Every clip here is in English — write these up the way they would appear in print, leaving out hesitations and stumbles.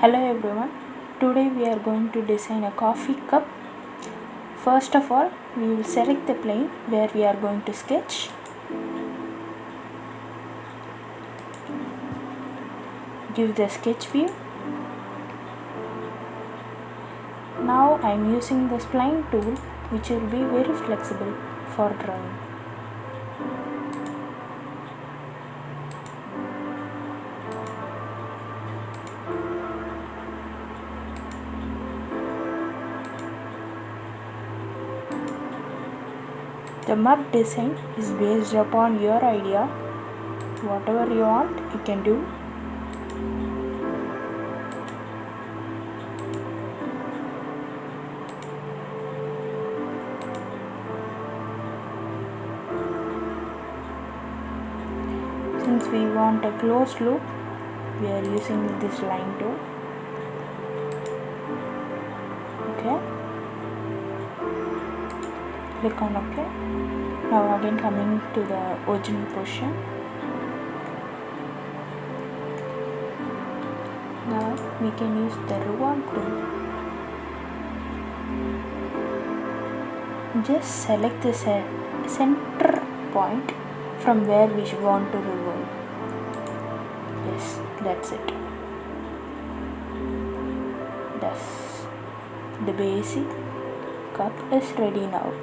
Hello everyone. Today we are going to design a coffee cup. First of all, we will select the plane where we are going to sketch. Give the sketch view. Now I am using the Spline tool, which will be very flexible for drawing. The mug design is based upon your idea. Whatever you want, you can do. Since we want a closed loop, we are using this line tool. Okay. Click on OK. Now again coming to the original position. Now we can use the Revolve tool. Just select the center point from where we want to revolve. Yes, that's it. Thus, the basic cup is ready now.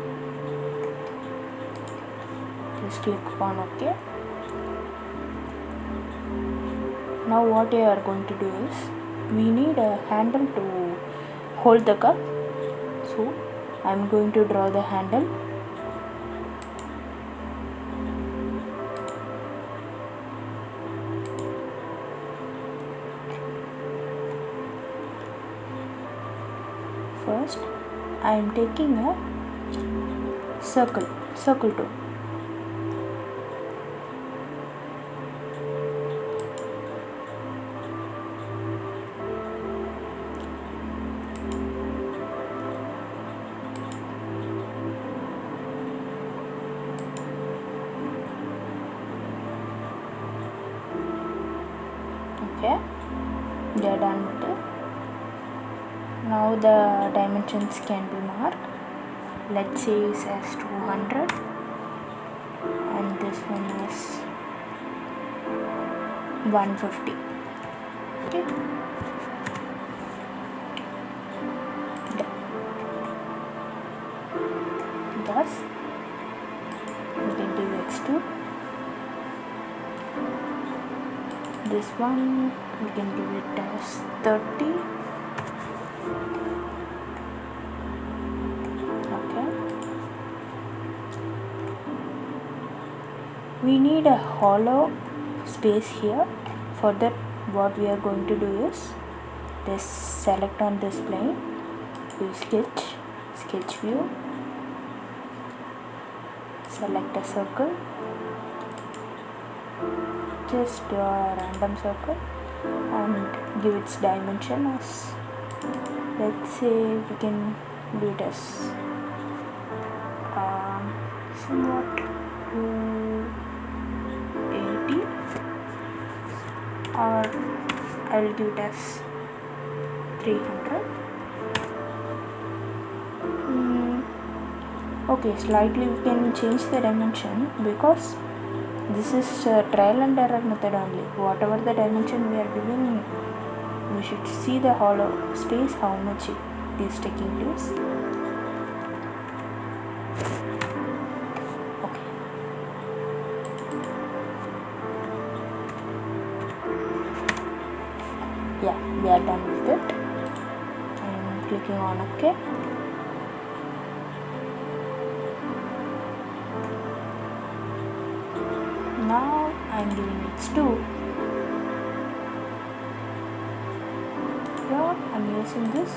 Just click on OK. Now what we are going to do is, we need a handle to hold the cup. So I am going to draw the handle. First, I am taking a circle tool. Okay, we are done with it. Now the dimensions can be marked. Let's say it as 200 and this one is 150. Okay. Thus we can do Extrude. This one we can give it as 30. We need a hollow space here. For that, what we are going to do is just select on this plane, use sketch view, select a circle, just draw a random circle and give its dimension as, let's say we can do it as somewhat 280, or I will give it as 300. Okay, slightly we can change the dimension because this is a trial and error method only. Whatever the dimension we are giving, we should see the hollow space, how much it is taking place. Okay. Yeah, we are done with it. I'm clicking on OK. Now I am giving Extrude. Here I am using this.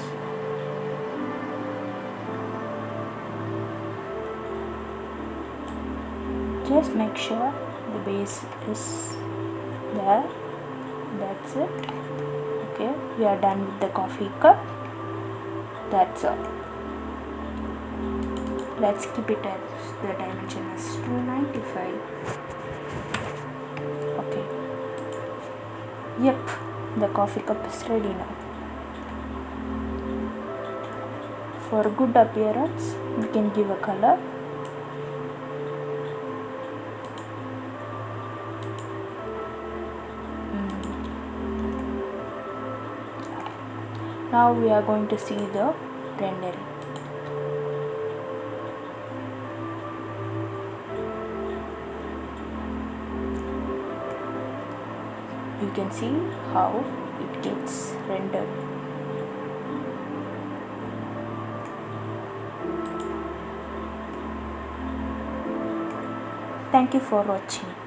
Just make sure the base is there. That's it. Okay, we are done with the coffee cup. That's all. Let's keep it as the dimension as 295. Okay. Yep, the coffee cup is ready now. For good appearance, we can give a color. Now we are going to see the rendering. You can see how it gets rendered. Thank you for watching.